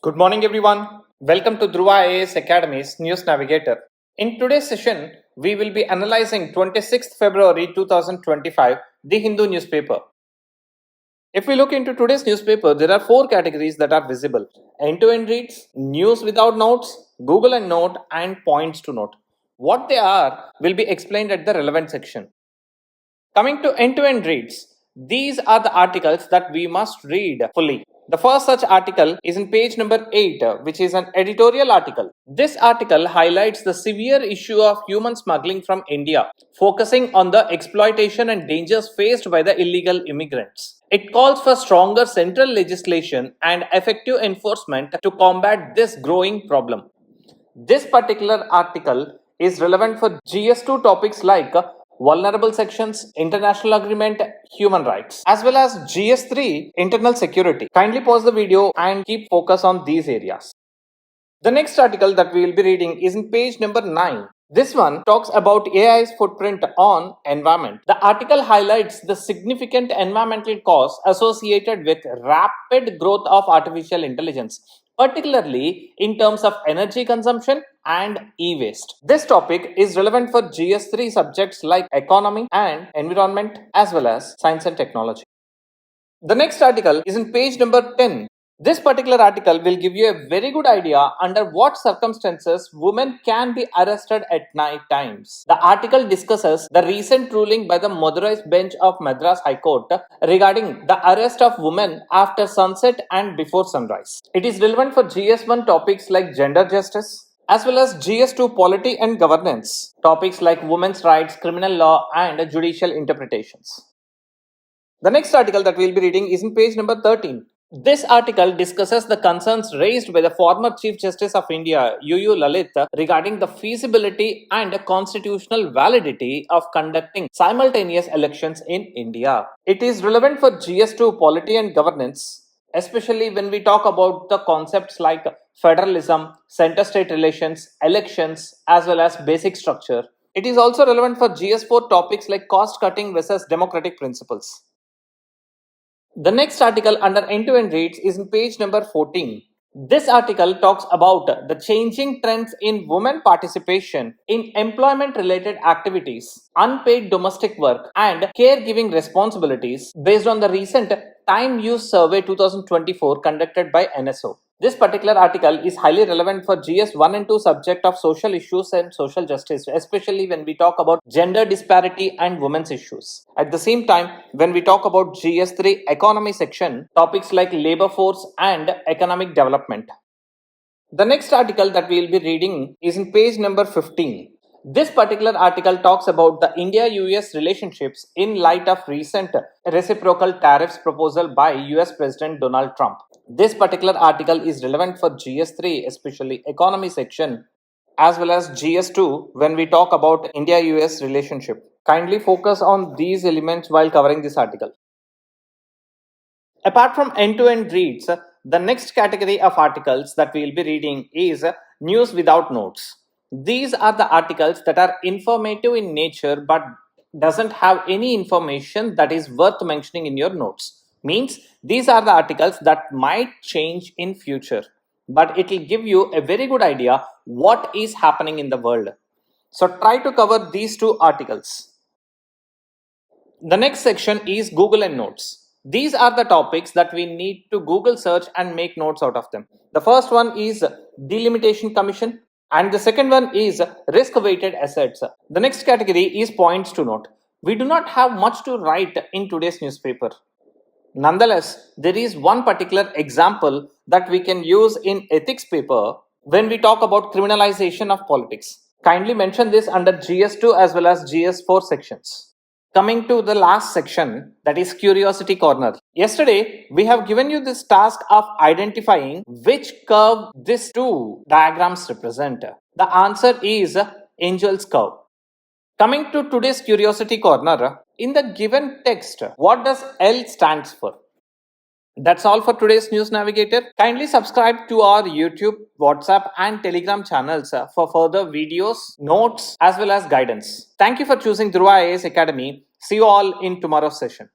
Good morning, everyone. Welcome to Dhruva IAS Academy's News Navigator. In today's session, we will be analyzing 26th February 2025, the Hindu newspaper. If we look into today's newspaper, there are four categories that are visible: end-to-end reads, news without notes, Google and Note, and points to note. What they are will be explained at the relevant section. Coming to end-to-end reads, these are the articles that we must read fully. The first such article is in page number 8, which is an editorial article. This article highlights the severe issue of human smuggling from India, focusing on the exploitation and dangers faced by the illegal immigrants. It calls for stronger central legislation and effective enforcement to combat this growing problem. This particular article is relevant for GS2 topics like vulnerable sections, international agreement, human rights, as well as GS3 internal security. Kindly pause the video and keep focus on these areas. The next article that we will be reading is in page number 9. This one talks about AI's footprint on environment. The article highlights the significant environmental costs associated with rapid growth of artificial intelligence, particularly in terms of energy consumption and e-waste. This topic is relevant for GS3 subjects like economy and environment as well as science and technology. The next article is in page number 10. This particular article will give you a very good idea under what circumstances women can be arrested at night times. The article discusses the recent ruling by the Madurai bench of Madras High Court regarding the arrest of women after sunset and before sunrise. It is relevant for GS1 topics like gender justice, as well as GS2 polity and governance, topics like women's rights, criminal law, and judicial interpretations. The next article that we will be reading is in page number 13. This article discusses the concerns raised by the former Chief Justice of India, UU Lalit, regarding the feasibility and constitutional validity of conducting simultaneous elections in India. It is relevant for GS2 polity and governance, especially when we talk about the concepts like federalism, center-state relations, elections, as well as basic structure. It is also relevant for GS4 topics like cost-cutting versus democratic principles. The next article under end-to-end reads is in page number 14. This article talks about the changing trends in women participation in employment-related activities, unpaid domestic work, and caregiving responsibilities based on the recent Time Use Survey 2024 conducted by NSO. This particular article is highly relevant for GS1 and 2 subject of social issues and social justice, especially when we talk about gender disparity and women's issues. At the same time, when we talk about GS3 economy section, topics like labor force and economic development. The next article that we will be reading is in page number 15. This particular article talks about the India-US relationships in light of recent reciprocal tariffs proposal by US President Donald Trump. This particular article is relevant for GS3, especially economy section, as well as GS2 when we talk about India-US relationship. Kindly focus on these elements while covering this article. Apart from end-to-end reads, the next category of articles that we will be reading is news without notes. These are the articles that are informative in nature but doesn't have any information that is worth mentioning in your notes. Means these are the articles that might change in future, but it will give you a very good idea what is happening in the world. So try to cover these two articles. The next section is Google and Notes. These are the topics that we need to Google search and make notes out of them. The first one is Delimitation Commission and the second one is risk-weighted assets. The next category is points to note. We do not have much to write in today's newspaper. Nonetheless, there is one particular example that we can use in ethics paper when we talk about criminalization of politics. Kindly mention this under GS2 as well as GS4 sections. Coming to the last section, that is Curiosity Corner. Yesterday, we have given you this task of identifying which curve these two diagrams represent. The answer is Angel's curve. Coming to today's Curiosity Corner, in the given text, what does L stands for? That's all for today's News Navigator. Kindly subscribe to our YouTube, WhatsApp and Telegram channels for further videos, notes as well as guidance. Thank you for choosing Dhruva IAS Academy. See you all in tomorrow's session.